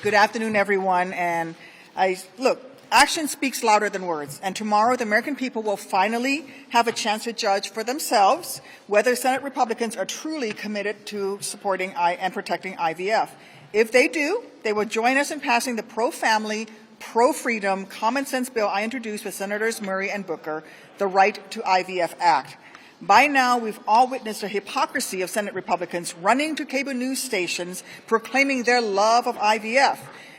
Good afternoon, everyone. And look, action speaks louder than words. And tomorrow, the American people will finally have a chance to judge for themselves whether Senate Republicans are truly committed to supporting and protecting IVF. If they do, they will join us in passing the pro-family, pro-freedom, common-sense bill I introduced with Senators Murray and Booker, the Right to IVF Act. By now, we've all witnessed the hypocrisy of Senate Republicans running to cable news stations proclaiming their love of IVF.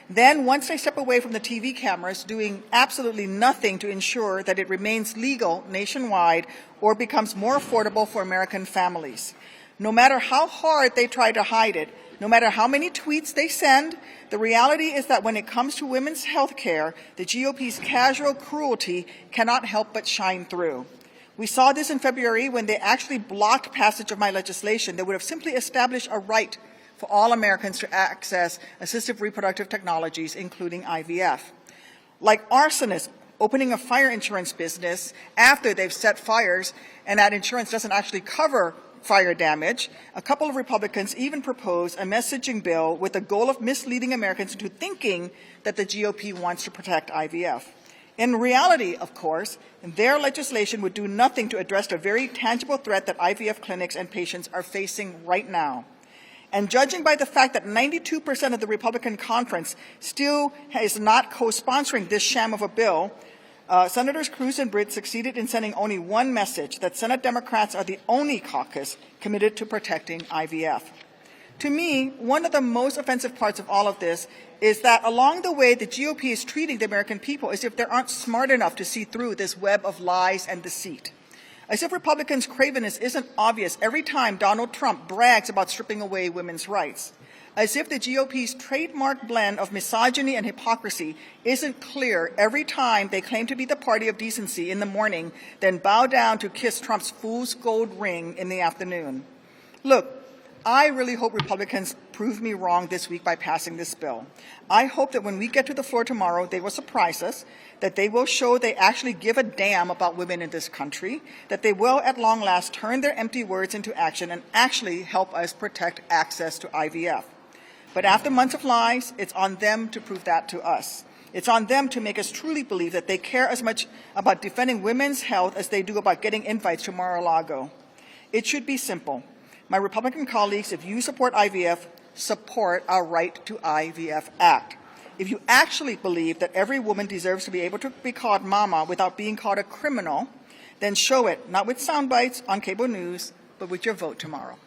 Then, once they step away from the TV cameras, doing absolutely nothing to ensure that it remains legal nationwide or becomes more affordable for American families. No matter how hard they try to hide it, no matter how many tweets they send, the reality is that when it comes to women's health care, the GOP's casual cruelty cannot help but shine through. We saw this in February when they actually blocked passage of my legislation that would have simply established a right for all Americans to access assistive reproductive technologies, including IVF. Like arsonists opening a fire insurance business after they've set fires and that insurance doesn't actually cover fire damage, a couple of Republicans even proposed a messaging bill with the goal of misleading Americans into thinking that the GOP wants to protect IVF. In reality, of course, their legislation would do nothing to address the very tangible threat that IVF clinics and patients are facing right now. And judging by the fact that 92% of the Republican conference still is not co-sponsoring this sham of a bill, Senators Cruz and Britt succeeded in sending only one message, that Senate Democrats are the only caucus committed to protecting IVF. To me, one of the most offensive parts of all of this is that along the way, the GOP is treating the American people as if they aren't smart enough to see through this web of lies and deceit. As if Republicans' cravenness isn't obvious every time Donald Trump brags about stripping away women's rights. As if the GOP's trademark blend of misogyny and hypocrisy isn't clear every time they claim to be the party of decency in the morning, then bow down to kiss Trump's fool's gold ring in the afternoon. Look, I really hope Republicans prove me wrong this week by passing this bill. I hope that when we get to the floor tomorrow, they will surprise us, that they will show they actually give a damn about women in this country, that they will at long last turn their empty words into action and actually help us protect access to IVF. But after months of lies, it's on them to prove that to us. It's on them to make us truly believe that they care as much about defending women's health as they do about getting invites to Mar-a-Lago. It should be simple. My Republican colleagues, if you support IVF, support our Right to IVF Act. If you actually believe that every woman deserves to be able to be called mama without being called a criminal, then show it, not with sound bites on cable news, but with your vote tomorrow.